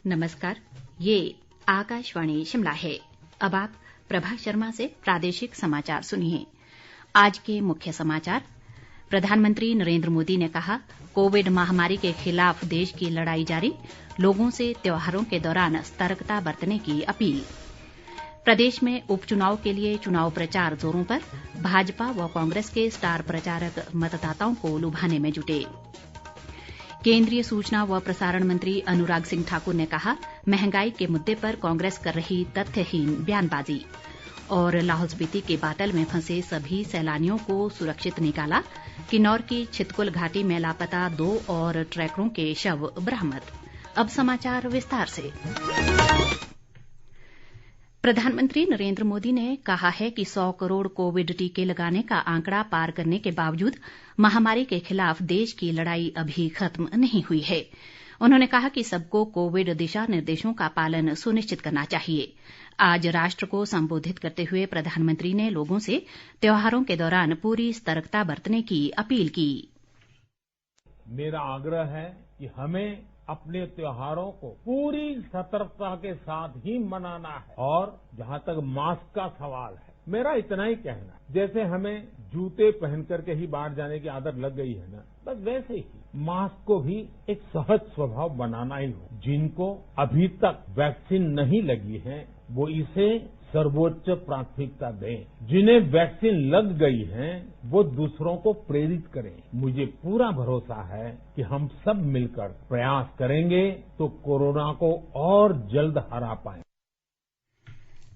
नमस्कार, ये आकाशवाणी शिमला है। अब आप प्रभा शर्मा से प्रादेशिक समाचार सुनिए। आज के मुख्य समाचार। प्रधानमंत्री नरेंद्र मोदी ने कहा, कोविड महामारी के खिलाफ देश की लड़ाई जारी, लोगों से त्योहारों के दौरान सतर्कता बरतने की अपील। प्रदेश में उपचुनाव के लिए चुनाव प्रचार जोरों पर, भाजपा व कांग्रेस के स्टार प्रचारक मतदाताओं को लुभाने में जुटे। केंद्रीय सूचना व प्रसारण मंत्री अनुराग सिंह ठाकुर ने कहा, महंगाई के मुद्दे पर कांग्रेस कर रही तथ्यहीन बयानबाजी। और लाहौल स्पीति के बातल में फंसे सभी सैलानियों को सुरक्षित निकाला। किन्नौर की छितकुल घाटी में लापता 2 और ट्रैकरों के शव बरामद। अब समाचार विस्तार से। प्रधानमंत्री नरेंद्र मोदी ने कहा है कि 100 करोड़ कोविड टीके लगाने का आंकड़ा पार करने के बावजूद महामारी के खिलाफ देश की लड़ाई अभी खत्म नहीं हुई है। उन्होंने कहा कि सबको कोविड दिशा निर्देशों का पालन सुनिश्चित करना चाहिए। आज राष्ट्र को संबोधित करते हुए प्रधानमंत्री ने लोगों से त्योहारों के दौरान पूरी सतर्कता बरतने की अपील की। मेरा आग्रह है कि हमें अपने त्योहारों को पूरी सतर्कता के साथ ही मनाना है। और जहां तक मास्क का सवाल है, मेरा इतना ही कहना है, जैसे हमें जूते पहन करके ही बाहर जाने की आदत लग गई है ना, बस वैसे ही मास्क को भी एक सहज स्वभाव बनाना ही हो। जिनको अभी तक वैक्सीन नहीं लगी है, वो इसे सर्वोच्च प्राथमिकता दें। जिन्हें वैक्सीन लग गई है, वो दूसरों को प्रेरित करें। मुझे पूरा भरोसा है कि हम सब मिलकर प्रयास करेंगे तो कोरोना को और जल्द हरा पाएं।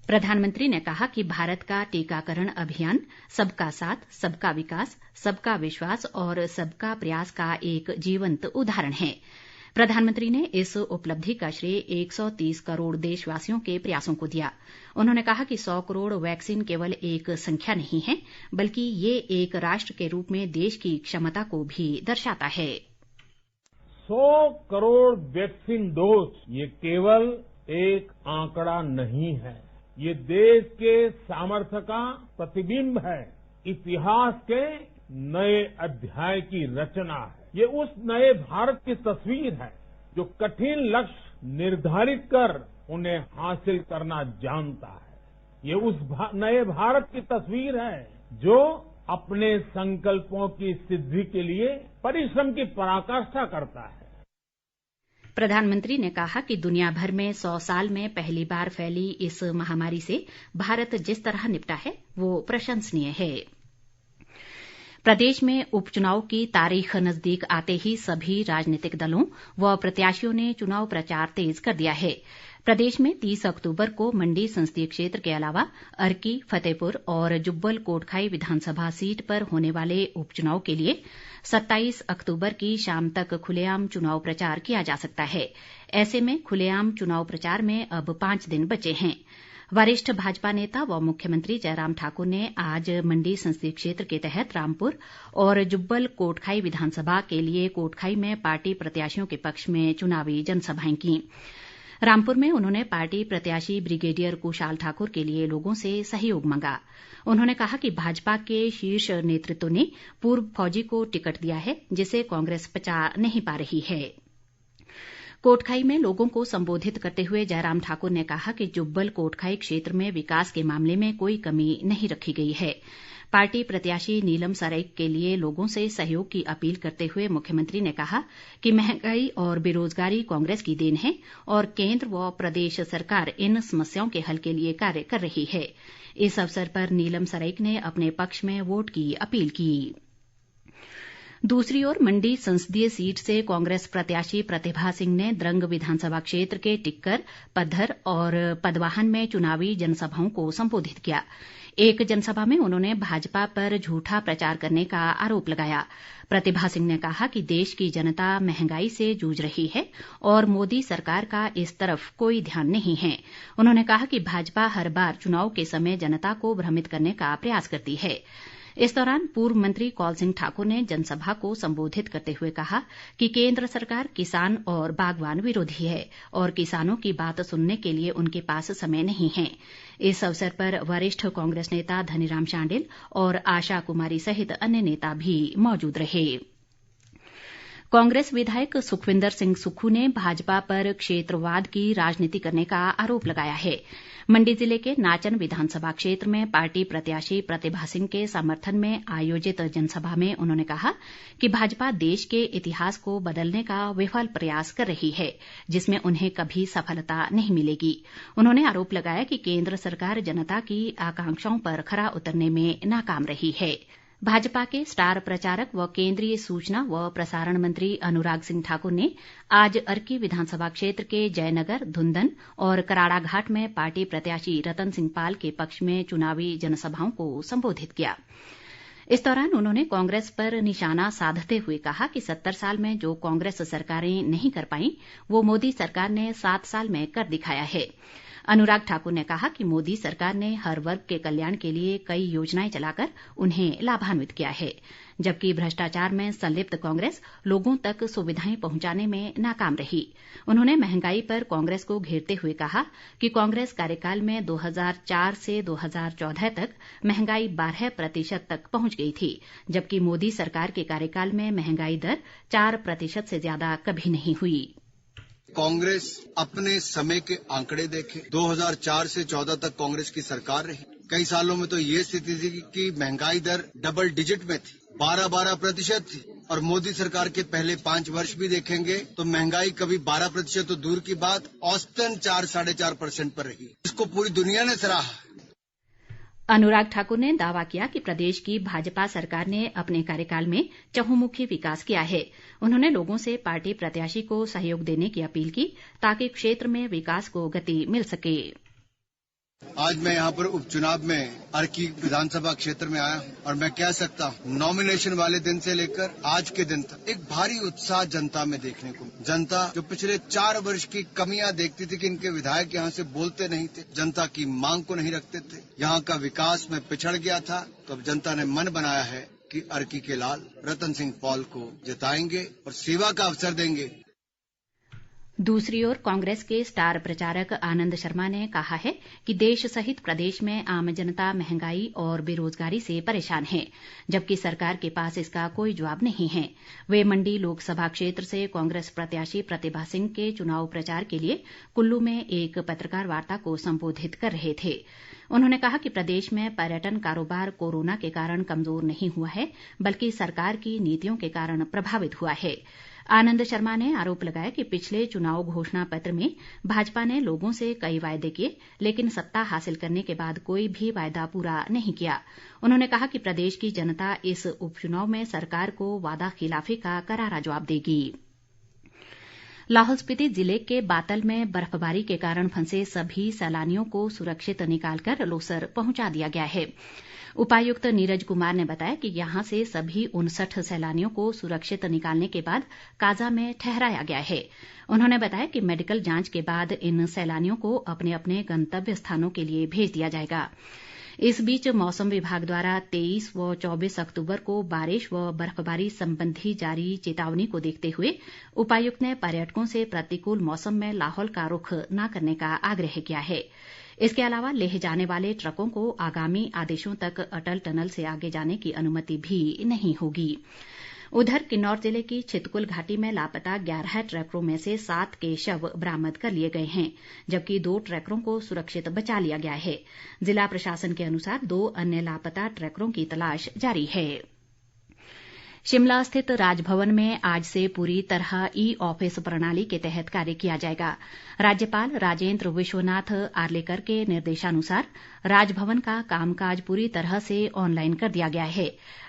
प्रधानमंत्री ने कहा कि भारत का टीकाकरण अभियान सबका साथ, सबका विकास, सबका विश्वास और सबका प्रयास का एक जीवंत उदाहरण है। प्रधानमंत्री ने इस उपलब्धि का श्रेय 130 करोड़ देशवासियों के प्रयासों को दिया। उन्होंने कहा कि 100 करोड़ वैक्सीन केवल एक संख्या नहीं है, बल्कि ये एक राष्ट्र के रूप में देश की क्षमता को भी दर्शाता है। 100 करोड़ वैक्सीन डोज ये केवल एक आंकड़ा नहीं है, ये देश के सामर्थ्य का प्रतिबिंब है। इतिहास के नए अध्याय की रचना है। ये उस नए भारत की तस्वीर है जो कठिन लक्ष्य निर्धारित कर उन्हें हासिल करना जानता है। ये उस नए भारत की तस्वीर है जो अपने संकल्पों की सिद्धि के लिए परिश्रम की पराकाष्ठा करता है। प्रधानमंत्री ने कहा कि दुनिया भर में 100 साल में पहली बार फैली इस महामारी से भारत जिस तरह निपटा है, वो प्रशंसनीय है। प्रदेश में उपचुनाव की तारीख नजदीक आते ही सभी राजनीतिक दलों व प्रत्याशियों ने चुनाव प्रचार तेज कर दिया है। प्रदेश में 30 अक्तूबर को मंडी संसदीय क्षेत्र के अलावा अर्की, फतेहपुर और जुब्बल कोटखाई विधानसभा सीट पर होने वाले उपचुनाव के लिए 27 अक्तूबर की शाम तक खुलेआम चुनाव प्रचार किया जा सकता है। ऐसे में खुलेआम चुनाव प्रचार में अब 5 दिन बचे हैं। वरिष्ठ भाजपा नेता व मुख्यमंत्री जयराम ठाकुर ने आज मंडी संसदीय क्षेत्र के तहत रामपुर और जुब्बल कोटखाई विधानसभा के लिए कोटखाई में पार्टी प्रत्याशियों के पक्ष में चुनावी जनसभाएं की। रामपुर में उन्होंने पार्टी प्रत्याशी ब्रिगेडियर कुशाल ठाकुर के लिए लोगों से सहयोग मांगा। उन्होंने कहा कि भाजपा के शीर्ष नेतृत्व ने पूर्व फौजी को टिकट दिया है, जिसे कांग्रेस पचा नहीं पा रही है। कोटखाई में लोगों को संबोधित करते हुए जयराम ठाकुर ने कहा कि जुब्बल कोटखाई क्षेत्र में विकास के मामले में कोई कमी नहीं रखी गई है। पार्टी प्रत्याशी नीलम सराइक के लिए लोगों से सहयोग की अपील करते हुए मुख्यमंत्री ने कहा कि महंगाई और बेरोजगारी कांग्रेस की देन है और केंद्र व प्रदेश सरकार इन समस्याओं के हल के लिए कार्य कर रही है। इस अवसर पर नीलम सराइक ने अपने पक्ष में वोट की अपील की। दूसरी ओर मंडी संसदीय सीट से कांग्रेस प्रत्याशी प्रतिभा सिंह ने द्रंग विधानसभा क्षेत्र के टिक्कर, पद्धर और पदवाहन में चुनावी जनसभाओं को संबोधित किया। एक जनसभा में उन्होंने भाजपा पर झूठा प्रचार करने का आरोप लगाया। प्रतिभा सिंह ने कहा कि देश की जनता महंगाई से जूझ रही है और मोदी सरकार का इस तरफ कोई ध्यान नहीं है। उन्होंने कहा कि भाजपा हर बार चुनाव के समय जनता को भ्रमित करने का प्रयास करती है। इस दौरान पूर्व मंत्री कौल सिंह ठाकुर ने जनसभा को संबोधित करते हुए कहा कि केंद्र सरकार किसान और बागवान विरोधी है और किसानों की बात सुनने के लिए उनके पास समय नहीं है। इस अवसर पर वरिष्ठ कांग्रेस नेता धनीराम शांडिल और आशा कुमारी सहित अन्य नेता भी मौजूद रहे। कांग्रेस विधायक सुखविंदर सिंह सुक्खू ने भाजपा पर क्षेत्रवाद की राजनीति करने का आरोप लगाया है। मंडी जिले के नाचन विधानसभा क्षेत्र में पार्टी प्रत्याशी प्रतिभा सिंह के समर्थन में आयोजित जनसभा में उन्होंने कहा कि भाजपा देश के इतिहास को बदलने का विफल प्रयास कर रही है, जिसमें उन्हें कभी सफलता नहीं मिलेगी। उन्होंने आरोप लगाया कि केंद्र सरकार जनता की आकांक्षाओं पर खरा उतरने में नाकाम रही है। भाजपा के स्टार प्रचारक व केंद्रीय सूचना व प्रसारण मंत्री अनुराग सिंह ठाकुर ने आज अर्की विधानसभा क्षेत्र के जयनगर, धुंदन और कराड़ाघाट में पार्टी प्रत्याशी रतन सिंह पाल के पक्ष में चुनावी जनसभाओं को संबोधित किया। इस दौरान उन्होंने कांग्रेस पर निशाना साधते हुए कहा कि 70 साल में जो कांग्रेस सरकारें नहीं कर पाईं, वो मोदी सरकार ने 7 साल में कर दिखाया है। अनुराग ठाकुर ने कहा कि मोदी सरकार ने हर वर्ग के कल्याण के लिए कई योजनाएं चलाकर उन्हें लाभान्वित किया है, जबकि भ्रष्टाचार में संलिप्त कांग्रेस लोगों तक सुविधाएं पहुंचाने में नाकाम रही। उन्होंने महंगाई पर कांग्रेस को घेरते हुए कहा कि कांग्रेस कार्यकाल में 2004 से 2014 तक महंगाई 12% तक पहुंच गई थी, जबकि मोदी सरकार के कार्यकाल में महंगाई दर 4% से ज्यादा कभी नहीं हुई। कांग्रेस अपने समय के आंकड़े देखे, 2004 से 14 तक कांग्रेस की सरकार रही। कई सालों में तो ये स्थिति थी कि महंगाई दर डबल डिजिट में थी, 12% थी। और मोदी सरकार के पहले 5 वर्ष भी देखेंगे तो महंगाई कभी 12% तो दूर की बात, औसतन 4-4.5% पर रही। इसको पूरी दुनिया ने सराहा। अनुराग ठाकुर ने दावा किया कि प्रदेश की भाजपा सरकार ने अपने कार्यकाल में चहुमुखी विकास किया है। उन्होंने लोगों से पार्टी प्रत्याशी को सहयोग देने की अपील की ताकि क्षेत्र में विकास को गति मिल सके। आज मैं यहाँ पर उपचुनाव में अर्की विधानसभा क्षेत्र में आया हूँ और मैं कह सकता हूँ नॉमिनेशन वाले दिन से लेकर आज के दिन तक एक भारी उत्साह जनता में देखने को। जनता जो पिछले 4 वर्ष की कमियां देखती थी कि इनके विधायक यहाँ से बोलते नहीं थे, जनता की मांग को नहीं रखते थे, यहाँ का विकास में पिछड़ गया था, तो अब जनता ने मन बनाया है कि अर्की के लाल रतन सिंह पॉल को जिताएंगे और सेवा का अवसर देंगे। दूसरी ओर कांग्रेस के स्टार प्रचारक आनंद शर्मा ने कहा है कि देश सहित प्रदेश में आम जनता महंगाई और बेरोजगारी से परेशान है, जबकि सरकार के पास इसका कोई जवाब नहीं है। वे मंडी लोकसभा क्षेत्र से कांग्रेस प्रत्याशी प्रतिभा सिंह के चुनाव प्रचार के लिए कुल्लू में एक पत्रकार वार्ता को संबोधित कर रहे थे। उन्होंने कहा कि प्रदेश में पर्यटन कारोबार कोरोना के कारण कमजोर नहीं हुआ है, बल्कि सरकार की नीतियों के कारण प्रभावित हुआ है। आनंद शर्मा ने आरोप लगाया कि पिछले चुनाव घोषणा पत्र में भाजपा ने लोगों से कई वायदे किए, लेकिन सत्ता हासिल करने के बाद कोई भी वायदा पूरा नहीं किया। उन्होंने कहा कि प्रदेश की जनता इस उपचुनाव में सरकार को वादा खिलाफी का करारा जवाब देगी। लाहौल स्पीति जिले के बातल में बर्फबारी के कारण फंसे सभी सैलानियों को सुरक्षित निकालकर लोसर पहुंचा दिया गया है। उपायुक्त नीरज कुमार ने बताया कि यहां से सभी 59 सैलानियों को सुरक्षित निकालने के बाद काजा में ठहराया गया है। उन्होंने बताया कि मेडिकल जांच के बाद इन सैलानियों को अपने अपने गंतव्य स्थानों के लिए भेज दिया जाएगा। इस बीच मौसम विभाग द्वारा 23 व 24 अक्टूबर को बारिश व बर्फबारी संबंधी जारी चेतावनी को देखते हुए उपायुक्त ने पर्यटकों से प्रतिकूल मौसम में लाहौल का रुख न करने का आग्रह किया है। इसके अलावा लेह जाने वाले ट्रकों को आगामी आदेशों तक अटल टनल से आगे जाने की अनुमति भी नहीं होगी। उधर किन्नौर जिले की छितकुल घाटी में लापता 11 ट्रैकरों में से 7 के शव बरामद कर लिए गए हैं, जबकि 2 ट्रैकरों को सुरक्षित बचा लिया गया है। जिला प्रशासन के अनुसार 2 अन्य लापता ट्रैकरों की तलाश जारी है। शिमला स्थित राजभवन में आज से पूरी तरह ई ऑफिस प्रणाली के तहत कार्य किया जाएगा। राज्यपाल राजेंद्र विश्वनाथ आर्लेकर के निर्देशानुसार राजभवन का कामकाज पूरी तरह से ऑनलाइन कर दिया गया है।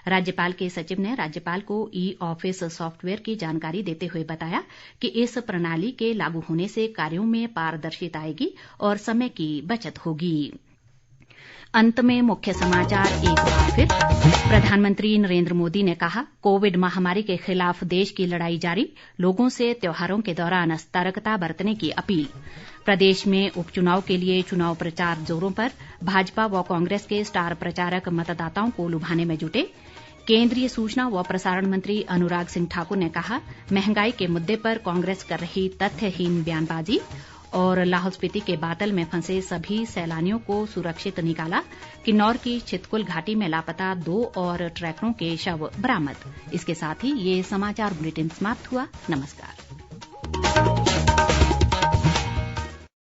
राज्यपाल के सचिव ने राज्यपाल को ई ऑफिस सॉफ्टवेयर की जानकारी देते हुए बताया कि इस प्रणाली के लागू होने से कार्यों में पारदर्शिता आएगी और समय की बचत होगी। अंत में मुख्य समाचार एक बार फिर। प्रधानमंत्री नरेंद्र मोदी ने कहा, कोविड महामारी के खिलाफ देश की लड़ाई जारी, लोगों से त्योहारों के दौरान सतर्कता बरतने की अपील। प्रदेश में उपचुनाव के लिए चुनाव प्रचार जोरों पर, भाजपा व कांग्रेस के स्टार प्रचारक मतदाताओं को लुभाने में जुटे। केंद्रीय सूचना व प्रसारण मंत्री अनुराग सिंह ठाकुर ने कहा, महंगाई के मुद्दे पर कांग्रेस कर रही तथ्यहीन बयानबाजी। और लाहौल स्पीति के बातल में फंसे सभी सैलानियों को सुरक्षित निकाला। किन्नौर की छितकुल घाटी में लापता 2 और ट्रैकरों के शव बरामद। इसके साथ ही ये समाचार बुलेटिन समाप्त हुआ। नमस्कार।